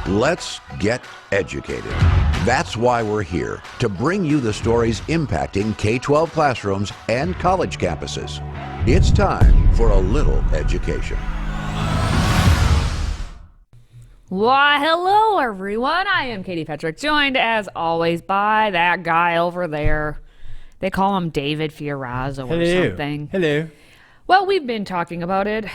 Let's get educated. That's why we're here, to bring you the stories impacting K-12 classrooms and college campuses. It's time for a little education. Why, hello everyone. I am Katie Petrick, joined as always by that guy over there. They call him David Fiorazzo or something. Hello. Well, we've been talking about it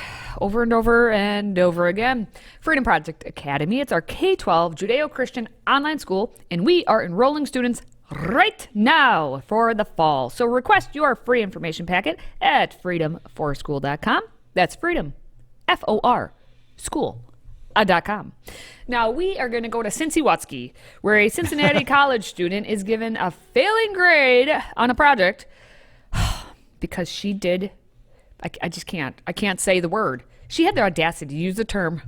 over and over and over again. Freedom Project Academy, it's our K-12 Judeo-Christian online school, and we are enrolling students right now for the fall. So request your free information packet at freedomforschool.com. That's freedom, F-O-R, school.com. Now, we are going to go to Cincy-Watsky, where a Cincinnati college student is given a failing grade on a project because she did... I just can't. I can't say the word. She had the audacity to use the term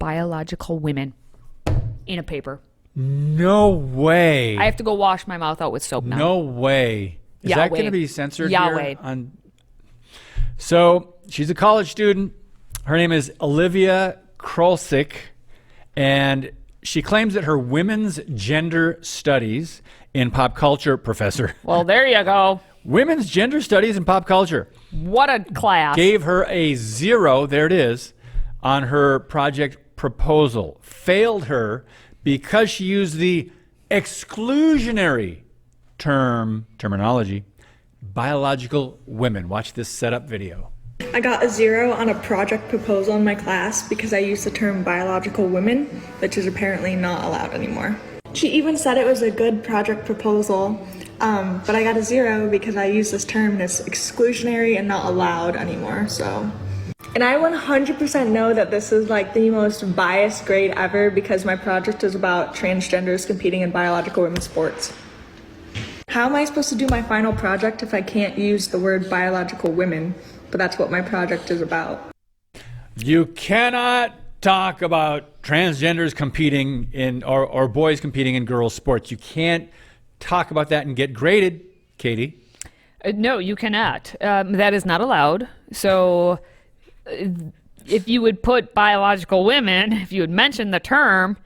biological women in a paper. No way. I have to go wash my mouth out with soap now. No way. Is that going to be censored Yahweh. here? So she's a college student. Her name is Olivia Krolsik, and she claims that her women's gender studies in pop culture professor. Well, there you go. Women's gender studies in pop culture. What a class. Gave her a 0, there it is, on her project proposal. Failed her because she used the exclusionary terminology, biological women. Watch this setup video. I got a 0 on a project proposal in my class because I used the term biological women, which is apparently not allowed anymore. She even said it was a good project proposal, but I got a 0 because I used this term and it's exclusionary and not allowed anymore, so. And I 100% know that this is like the most biased grade ever because my project is about transgenders competing in biological women's sports. How am I supposed to do my final project if I can't use the word biological women? But that's what my project is about. You cannot talk about transgenders competing in, or boys competing in girls' sports. You can't talk about that and get graded, Katie. No, you cannot. That is not allowed. So if you would put biological women, if you would mention the term,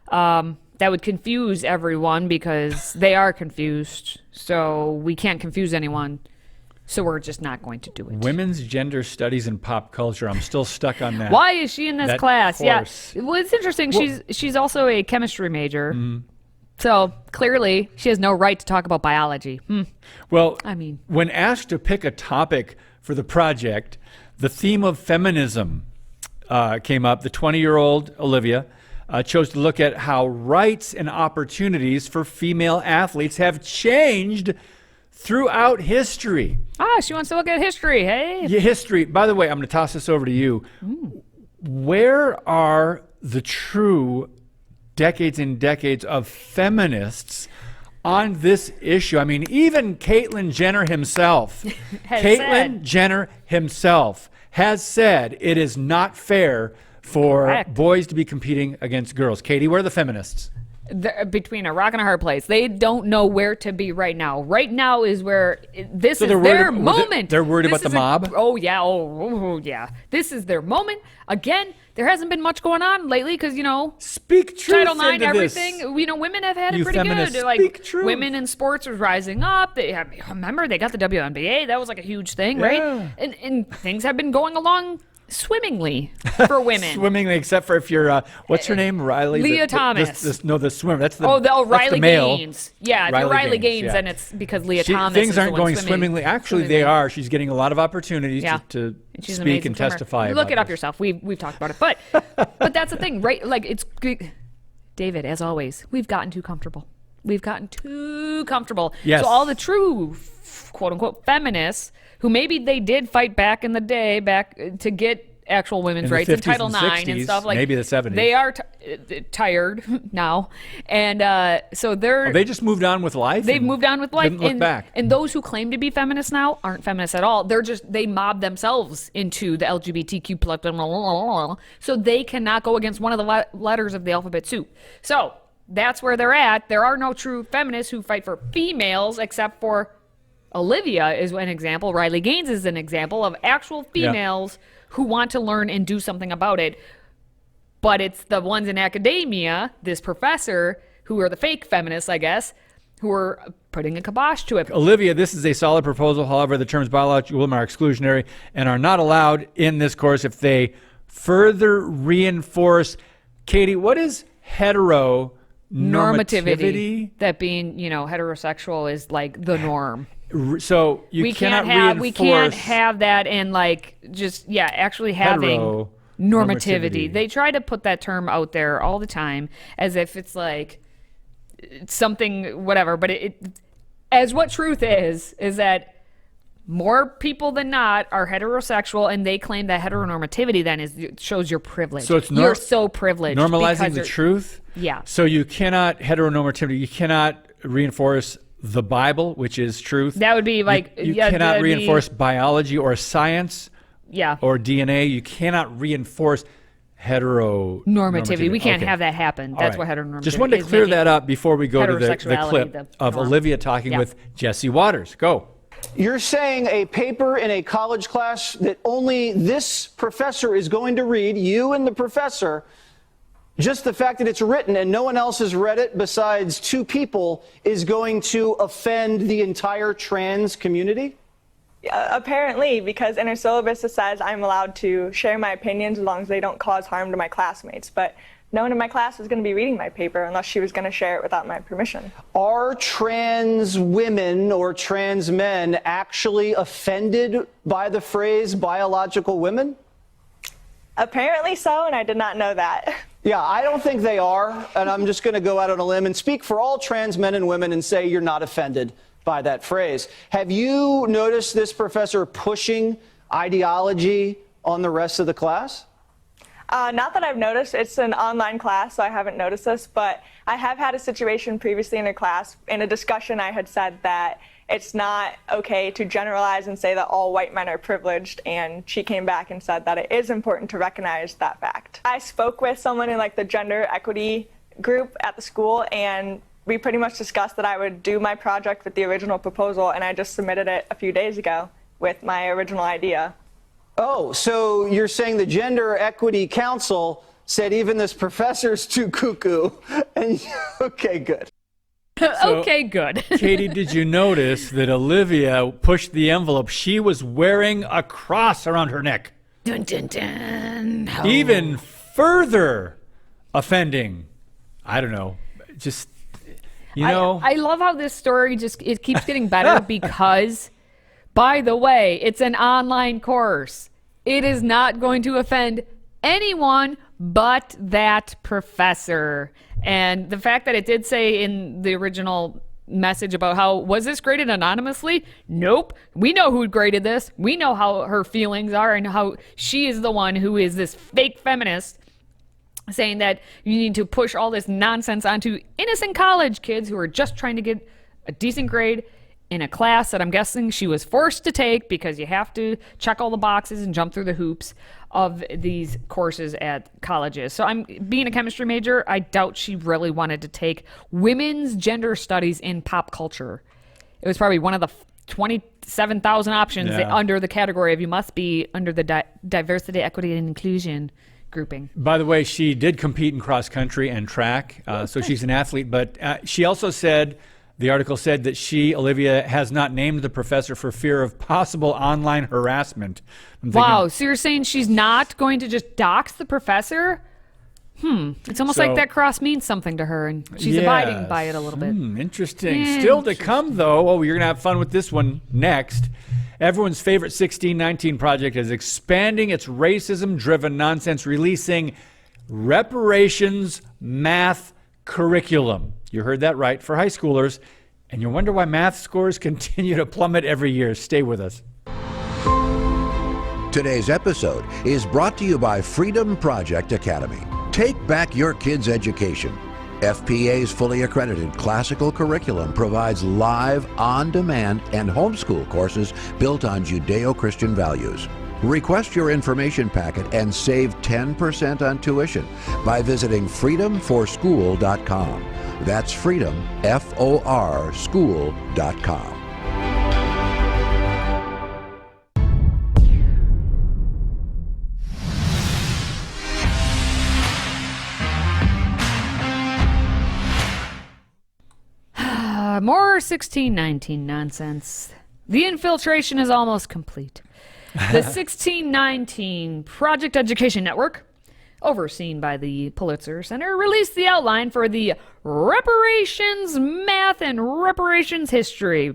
that would confuse everyone because they are confused. So we can't confuse anyone. So we're just not going to do it. Women's gender studies in pop culture. I'm still stuck on that. Why is she in this class? Course. Yeah. Well, it's interesting. She's also a chemistry major. Mm-hmm. So clearly she has no right to talk about biology. Well, I mean, when asked to pick a topic for the project, the theme of feminism came up. The 20-year-old Olivia chose to look at how rights and opportunities for female athletes have changed throughout history. She wants to look at history, hey? Yeah, history. By the way, I'm going to toss this over to you. Where are the true decades and decades of feminists on this issue? I mean, even Caitlyn Jenner himself, Jenner himself has said it is not fair for boys to be competing against girls. Katie, where are the feminists? They're between a rock and a hard place. They don't know where to be right now. Right now is where this is their moment. They're worried about the mob? Oh, yeah. Oh, yeah. This is their moment. Again, there hasn't been much going on lately because, speak truth Title IX, into everything. This. Women have had it You pretty feminists, good. speak truth. Women in sports are rising up. Remember, they got the WNBA. That was like a huge thing, right? And things have been going along swimmingly for women. Swimmingly, except for if you're, what's her name? Riley? Leah Thomas. The swimmer. That's the Riley male. Gaines. Yeah, if you're Riley Gaines, then it's because Leah Thomas things is aren't the one going swimmingly. Actually, they are. She's getting a lot of opportunities to speak and testify about Look it up yourself. We've talked about it. But that's the thing, right? Like, it's... David, as always, we've gotten too comfortable. Yes. So all the true, quote-unquote, feminists who maybe they did fight back in the day to get actual women's rights in Title IX and stuff like maybe the 70s. They are tired now, and so they just moved on with life. They've moved on with life. Didn't look back. And those who claim to be feminists now aren't feminists at all. They mob themselves into the LGBTQ plus, so they cannot go against one of the letters of the alphabet soup. So that's where they're at. There are no true feminists who fight for females except for Olivia is an example. Riley Gaines is an example of actual females who want to learn and do something about it. but it's the ones in academia, this professor, who are the fake feminists, I guess, who are putting a kibosh to it. Olivia, this is a solid proposal. However, the terms biological women are exclusionary and are not allowed in this course if they further reinforce. Katie, what is heteronormativity? That being, heterosexual is like the norm. So we can't have that and actually having normativity. They try to put that term out there all the time as if it's like something whatever, but it as what truth is that more people than not are heterosexual, and they claim that heteronormativity then shows your privilege. So you're so privileged. Normalizing the truth? Yeah. So you cannot heteronormativity, you cannot reinforce the Bible, which is truth. That would be like you cannot reinforce biology or science. Yeah. Or DNA. You cannot reinforce heteronormativity. We can't have that happen. That's what heteronormativity is. Just wanted to clear that up before we go to the clip of Olivia talking with Jesse Waters. Go. You're saying a paper in a college class that only this professor is going to read, you and the professor, just the fact that it's written and no one else has read it besides two people is going to offend the entire trans community? Apparently, because in our syllabus it says I'm allowed to share my opinions as long as they don't cause harm to my classmates. But no one in my class was going to be reading my paper unless she was going to share it without my permission. Are trans women or trans men actually offended by the phrase biological women? Apparently so, and I did not know that. Yeah, I don't think they are, and I'm just going to go out on a limb and speak for all trans men and women and say you're not offended by that phrase. Have you noticed this professor pushing ideology on the rest of the class? Not that I've noticed. It's an online class, so I haven't noticed this, but I have had a situation previously in a class. In a discussion, I had said that it's not okay to generalize and say that all white men are privileged, and she came back and said that it is important to recognize that fact. I spoke with someone in the gender equity group at the school, and we pretty much discussed that I would do my project with the original proposal, and I just submitted it a few days ago with my original idea. Oh, so you're saying the Gender Equity Council said even this professor's too cuckoo, and okay, good. Okay, good. Katie, did you notice that Olivia pushed the envelope? She was wearing a cross around her neck. Dun, dun, dun. Oh. Even further offending. I don't know. Just, I love how this story it keeps getting better because, by the way, it's an online course. It is not going to offend anyone but that professor. And the fact that it did say in the original message about how, was this graded anonymously? Nope. We know who graded this. We know how her feelings are and how she is the one who is this fake feminist saying that you need to push all this nonsense onto innocent college kids who are just trying to get a decent grade in a class that I'm guessing she was forced to take because you have to check all the boxes and jump through the hoops of these courses at colleges. So being a chemistry major, I doubt she really wanted to take women's gender studies in pop culture. It was probably one of the 27,000 options under the category of you must be under the diversity, equity, and inclusion grouping. By the way, she did compete in cross country and track, so she's an athlete, but she also said, the article said that Olivia, has not named the professor for fear of possible online harassment. Wow, so you're saying she's not going to just dox the professor? It's almost like that cross means something to her, and she's abiding by it a little bit. Interesting. Still to come, though. Oh, you're going to have fun with this one next. Everyone's favorite 1619 project is expanding its racism-driven nonsense, releasing reparations math curriculum. You heard that right, for high schoolers. And you wonder why math scores continue to plummet every year. Stay with us. Today's episode is brought to you by FreedomProject Academy. Take back your kids' education. FPA's fully accredited classical curriculum provides live, on-demand, and homeschool courses built on Judeo-Christian values. Request your information packet and save 10% on tuition by visiting freedomforschool.com. That's freedom, F-O-R, school.com. more 1619 nonsense. The infiltration is almost complete. The 1619 Project Education Network, overseen by the Pulitzer Center, released the outline for the Reparations Math and Reparations History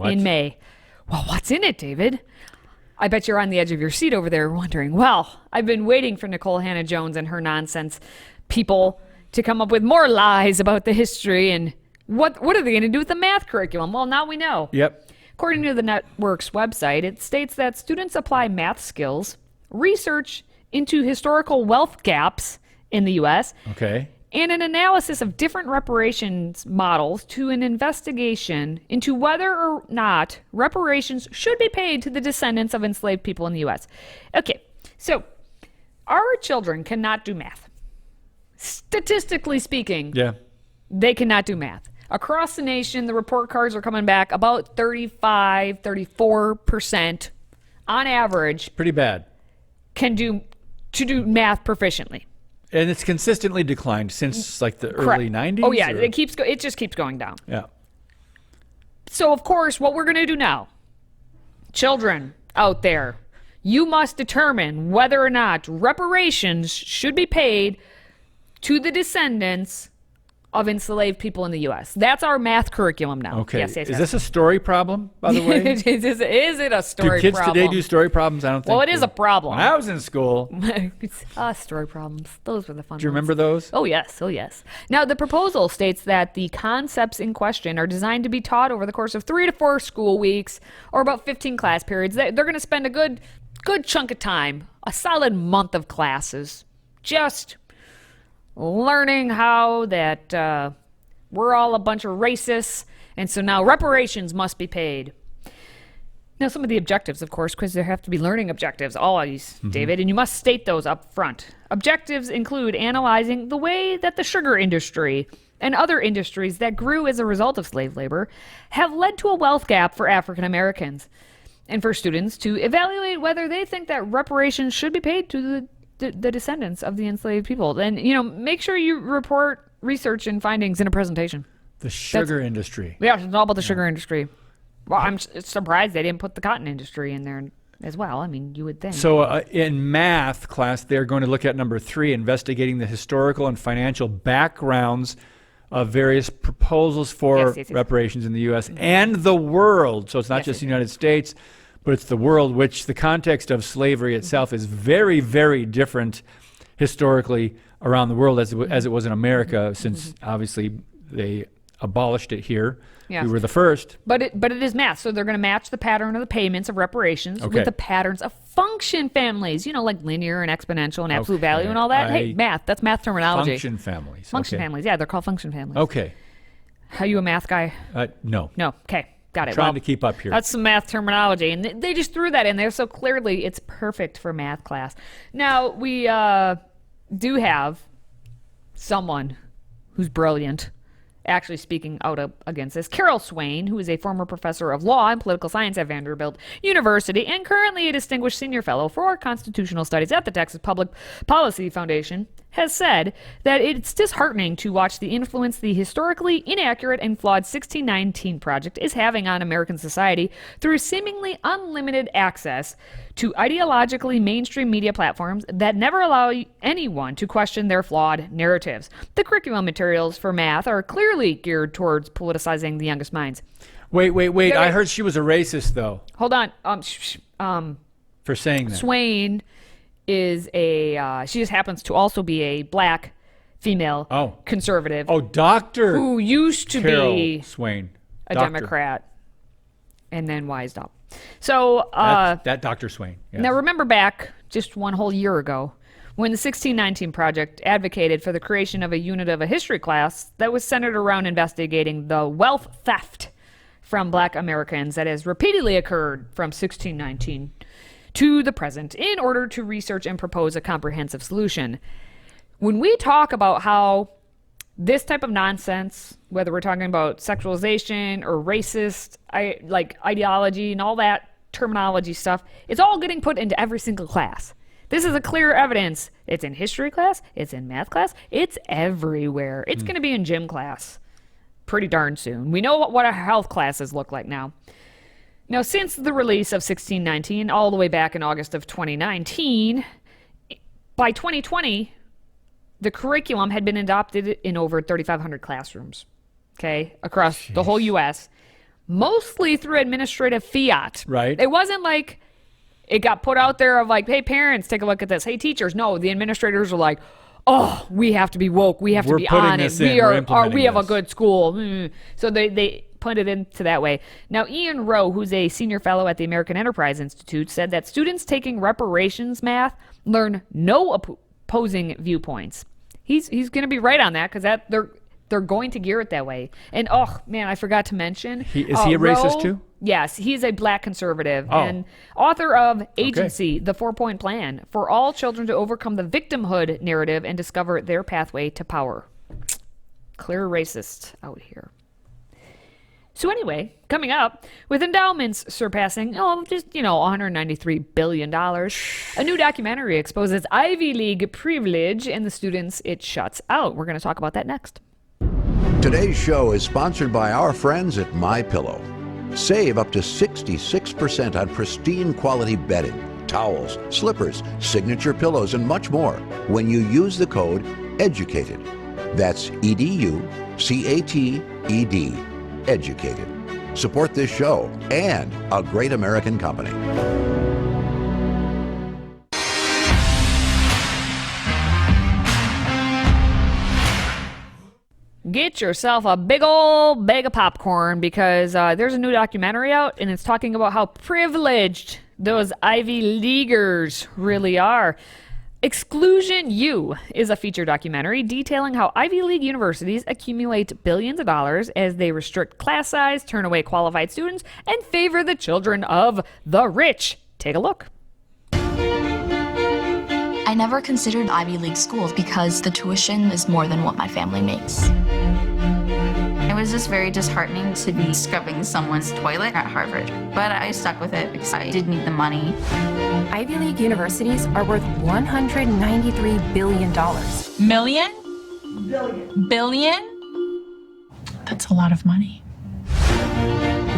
in May. Well, what's in it, David? I bet you're on the edge of your seat over there wondering, well, I've been waiting for Nicole Hannah-Jones and her nonsense people to come up with more lies about the history, and what are they going to do with the math curriculum? Well, now we know. Yep. According to the network's website, it states that students apply math skills, research into historical wealth gaps in the U.S., Okay. and an analysis of different reparations models to an investigation into whether or not reparations should be paid to the descendants of enslaved people in the U.S. Okay, so our children cannot do math. Statistically speaking, Yeah. they cannot do math. Across the nation, the report cards are coming back about 35, 34% on average Pretty bad. can do math proficiently. And it's consistently declined since like the early 90s? Oh yeah, or- it just keeps going down. Yeah. So of course, what we're going to do now, children out there, you must determine whether or not reparations should be paid to the descendants of enslaved people in the U.S. That's our math curriculum now. Okay. Yes, yes, Is yes. this a story problem, by the way? is it a story Do kids problem? today do story problems? I don't think Well, it is they- a problem. When I was in school, do It's story problems. Those were the fun you ones. remember those? Oh, yes. Oh, yes. Now, the proposal states that the concepts in question are designed to be taught over the course of 3 to 4 school weeks or about 15 class periods. They're going to spend a good chunk of time, a solid month of classes, just learning how that we're all a bunch of racists, and so now reparations must be paid. Now, some of the objectives, of course, because there have to be learning objectives always, David, and you must state those up front. Objectives include analyzing the way that the sugar industry and other industries that grew as a result of slave labor have led to a wealth gap for African Americans, and for students to evaluate whether they think that reparations should be paid to the descendants of the enslaved people. And, make sure you report research and findings in a presentation. The sugar industry. Yeah, it's all about the sugar industry. Well, I'm surprised they didn't put the cotton industry in there as well. I mean, you would think. So in math class, they're going to look at number 3, investigating the historical and financial backgrounds of various proposals for Yes. reparations in the U.S. and the world. So it's not just the United States, but it's the world, which the context of slavery itself is very, very different historically around the world as it was in America, since obviously they abolished it here. Yeah. We were the first. But it is math, so they're going to match the pattern of the payments of reparations Okay. with the patterns of function families, like linear and exponential and absolute value and all that. Hey, math, that's math terminology. Function families. Function Okay. families, yeah, they're called function families. Okay. Are you a math guy? No. No. Okay, got it. Trying to keep up here. That's some math terminology, and they just threw that in there, so clearly it's perfect for math class. Now, we do have someone who's brilliant actually speaking out against this. Carol Swain, who is a former professor of law and political science at Vanderbilt University and currently a distinguished senior fellow for constitutional studies at the Texas Public Policy Foundation, has said that it's disheartening to watch the influence the historically inaccurate and flawed 1619 Project is having on American society through seemingly unlimited access to ideologically mainstream media platforms that never allow anyone to question their flawed narratives. The curriculum materials for math are clearly geared towards politicizing the youngest minds. Wait. wait. I heard she was a racist, though, Hold on. for saying that. Swain is she just happens to also be a black female conservative Oh, Dr. who used to Carol be Swain. a Doctor. Democrat and then wised up. So That Dr. Swain. Yes. now remember back just one whole year ago when the 1619 Project advocated for the creation of a unit of a history class that was centered around investigating the wealth theft from black Americans that has repeatedly occurred from 1619 to the present in order to research and propose a comprehensive solution. When we talk about how this type of nonsense, whether we're talking about sexualization or racist ideology and all that terminology stuff, it's all getting put into every single class. This is a clear evidence. It's in history class, it's in math class, it's everywhere. It's going to be in gym class. pretty darn soon. We know what our health classes look like now. Now, since the release of 1619, all the way back in August of 2019, by 2020, the curriculum had been adopted in over 3,500 classrooms, okay, across the whole U.S., mostly through administrative fiat. Right. It wasn't like it got put out there of like, hey, parents, take a look at this. Hey, teachers. No, the administrators were like, oh, we have to be woke. We have to be on it. We have a good school. So they put it into that way. Now, Ian Rowe, who's a senior fellow at the American Enterprise Institute, said that students taking reparations math learn no opposing viewpoints. He's going to be right on that because they're going to gear it that way. And oh man, I forgot to mention. Is he a racist too? Yes, he's a black conservative and author of Agency, the 4-Point Plan for all children to overcome the victimhood narrative and discover their pathway to power. Clear racist out here. So anyway, coming up, with endowments surpassing, $193 billion, a new documentary exposes Ivy League privilege and the students it shuts out. We're going to talk about that next. Today's show is sponsored by our friends at MyPillow. Save up to 66% on pristine quality bedding, towels, slippers, signature pillows, and much more when you use the code EDUCATED. That's EDUCATED. Educated. Support this show and a great American company. Get yourself a big old bag of popcorn because there's a new documentary out and it's talking about how privileged those Ivy Leaguers really are. Exclusion U is a feature documentary detailing how Ivy League universities accumulate billions of dollars as they restrict class size, turn away qualified students, and favor the children of the rich. Take a look. I never considered Ivy League schools because the tuition is more than what my family makes. It was just very disheartening to be scrubbing someone's toilet at Harvard, but I stuck with it because I did need the money. Ivy League universities are worth $193 billion. Million? Billion? That's a lot of money.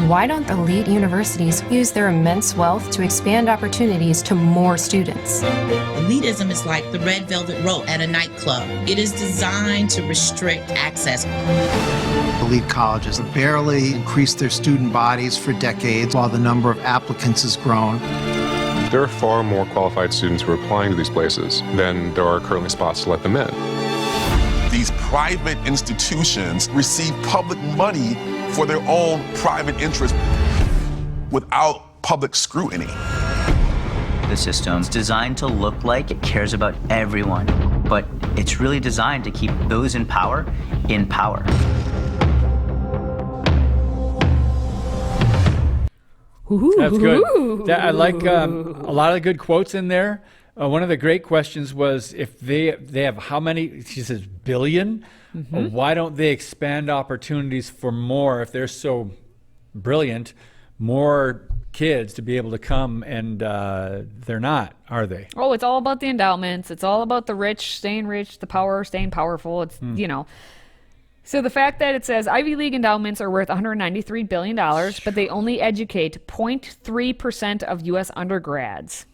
Why don't the lead universities use their immense wealth to expand opportunities to more students? Elitism is like the red velvet rope at a nightclub. It is designed to restrict access. Elite colleges have barely increased their student bodies for decades while the number of applicants has grown. There are far more qualified students who are applying to these places than there are currently spots to let them in. These private institutions receive public money for their own private interests without public scrutiny. The system's designed to look like it cares about everyone, but it's really designed to keep those in power in power. That's good. I like a lot of the good quotes in there. One of the great questions was if they have how many, she says, billion? Mm-hmm. Why don't they expand opportunities for more if they're so brilliant, more kids to be able to come, and they're not, are they? Oh, it's all about the endowments. It's all about the rich staying rich, the power staying powerful. It's, So the fact that it says Ivy League endowments are worth $193 billion, but they only educate 0.3% of U.S. undergrads.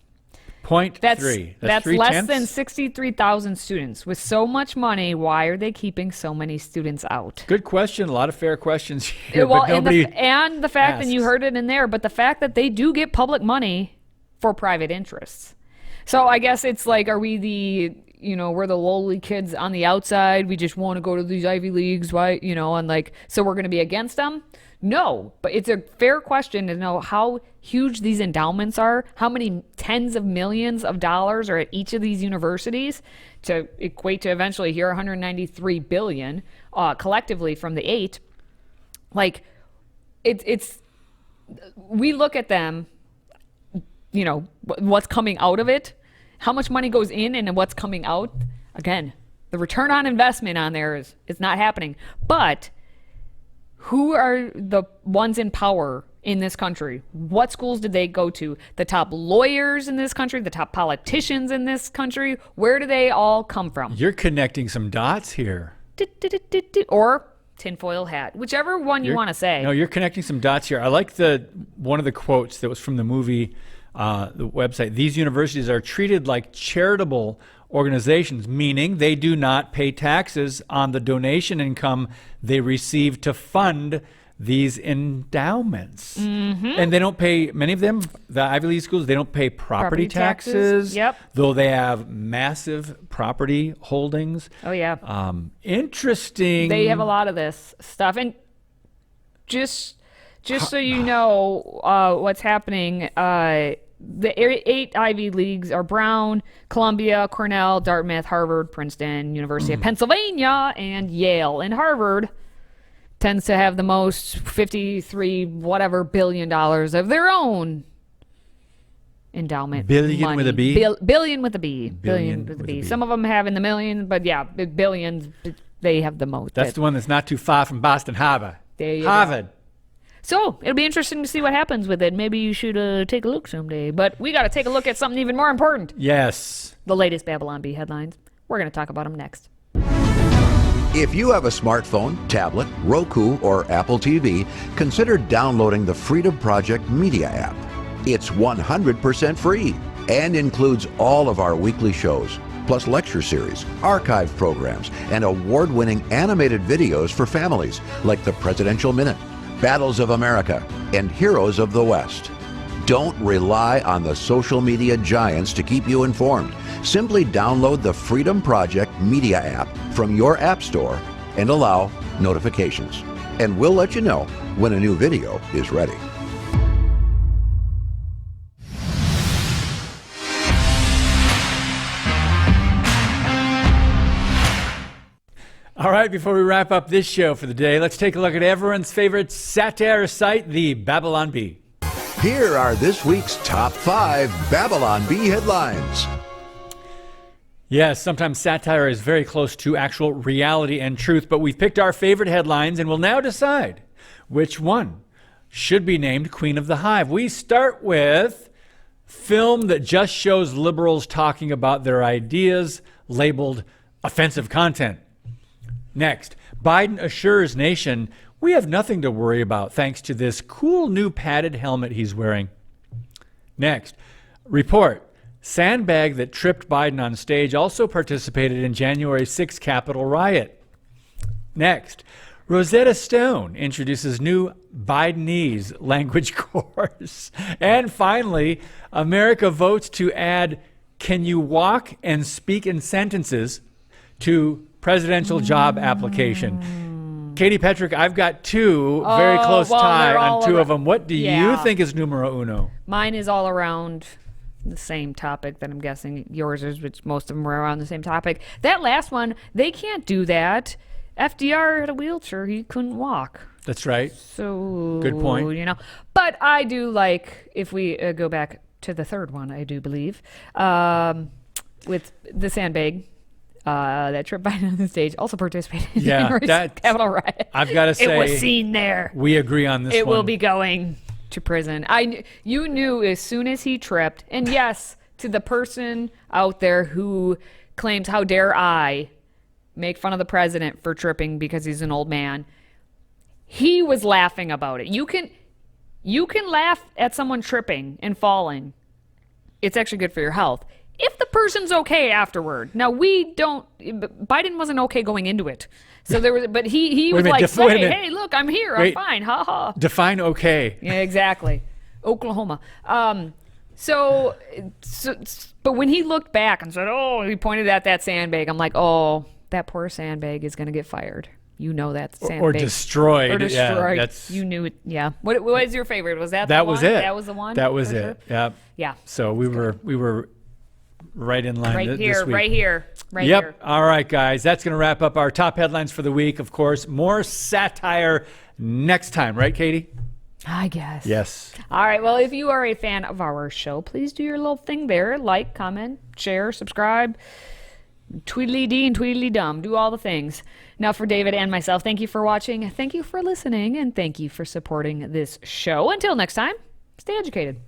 0.3. That's less than 63,000 students. With so much money, why are they keeping so many students out? Good question. A lot of fair questions here, well, but nobody and the fact, asks. and you heard it in there, but the fact that they do get public money for private interests. So I guess it's like, are we we're the lowly kids on the outside. We just want to go to these Ivy Leagues. Why, and like, so we're going to be against them? No, but it's a fair question to know how huge these endowments are, how many tens of millions of dollars are at each of these universities to equate to eventually here 193 billion collectively from the 8. Like, it's we look at them, what's coming out of it, how much money goes in and what's coming out. Again, the return on investment on there is not happening. But who are the ones in power in this country? What schools did they go to? The top lawyers in this country, the top politicians in this country, where do they all come from? You're connecting some dots here. Or tinfoil hat, whichever one you want to say. No, you're connecting some dots here. I like one of the quotes that was from the movie, the website. These universities are treated like charitable organizations, meaning they do not pay taxes on the donation income they receive to fund these endowments. And they don't pay, many of them, the Ivy League schools, they don't pay property taxes. Yep. Though they have massive property holdings. Oh, yeah. Interesting. They have a lot of this stuff. And just so you know what's happening, the 8 Ivy Leagues are Brown, Columbia, Cornell, Dartmouth, Harvard, Princeton, University of Pennsylvania, and Yale. And Harvard tends to have the most, 53 whatever billion dollars of their own endowment Billion money. with a B? Billion with a B. Billion with a with B. a B. Some of them have in the millions, but yeah, billions, they have the most. That's the one that's not too far from Boston Harbor. There you go. Harvard. So it'll be interesting to see what happens with it. Maybe you should take a look someday. But we got to take a look at something even more important. Yes. The latest Babylon Bee headlines. We're going to talk about them next. If you have a smartphone, tablet, Roku, or Apple TV, consider downloading the Freedom Project Media app. It's 100% free and includes all of our weekly shows, plus lecture series, archive programs, and award-winning animated videos for families like the Presidential Minute, Battles of America, and Heroes of the West. Don't rely on the social media giants to keep you informed. Simply download the Freedom Project Media app from your app store and allow notifications. And we'll let you know when a new video is ready. All right, before we wrap up this show for the day, let's take a look at everyone's favorite satire site, the Babylon Bee. Here are this week's top 5 Babylon Bee headlines. Yes, sometimes satire is very close to actual reality and truth, but we've picked our favorite headlines and will now decide which one should be named Queen of the Hive. We start with film that just shows liberals talking about their ideas, labeled offensive content. Next, Biden assures nation we have nothing to worry about thanks to this cool new padded helmet he's wearing. Next, report. Sandbag that tripped Biden on stage also participated in January 6th Capitol riot. Next, Rosetta Stone introduces new Bidenese language course. And finally, America votes to add "Can you walk and speak in sentences" to presidential job application. Katie Petrick, I've got two very close tie on two of them. What do you think is numero uno? Mine is all around the same topic that I'm guessing yours is, which most of them were around the same topic. That last one, they can't do that. FDR had a wheelchair. He couldn't walk. That's right. So, good point. You know, but I do like, if we go back to the third one, I do believe, with the sandbag. That trip Biden on the stage also participated in January's Capitol riot. I've got to say, it was seen there. We agree on this one. It will be going to prison. You knew as soon as he tripped, and yes, to the person out there who claims, how dare I make fun of the president for tripping because he's an old man, he was laughing about it. You can laugh at someone tripping and falling. It's actually good for your health. If the person's okay afterward. Now, Biden wasn't okay going into it. So there was, but he was like, hey, look, I'm here. I'm fine. Ha ha. Define okay. Yeah, exactly. Oklahoma. So, but when he looked back and said, he pointed at that sandbag, I'm like, that poor sandbag is going to get fired. You know that sandbag. Or destroyed. Or destroyed. Yeah, you knew it. Yeah. What was your favorite? Was that the one? That was it. That was the one? That was it. Sure? Yeah. Yeah. So we were right in line this week. Right here. Yep. All right, guys. That's going to wrap up our top headlines for the week. Of course, more satire next time. Right, Katie? I guess. Yes. All right. Well, if you are a fan of our show, please do your little thing there. Like, comment, share, subscribe. Tweedly-dee and tweedly-dum. Do all the things. Now, for David and myself, thank you for watching. Thank you for listening. And thank you for supporting this show. Until next time, stay educated.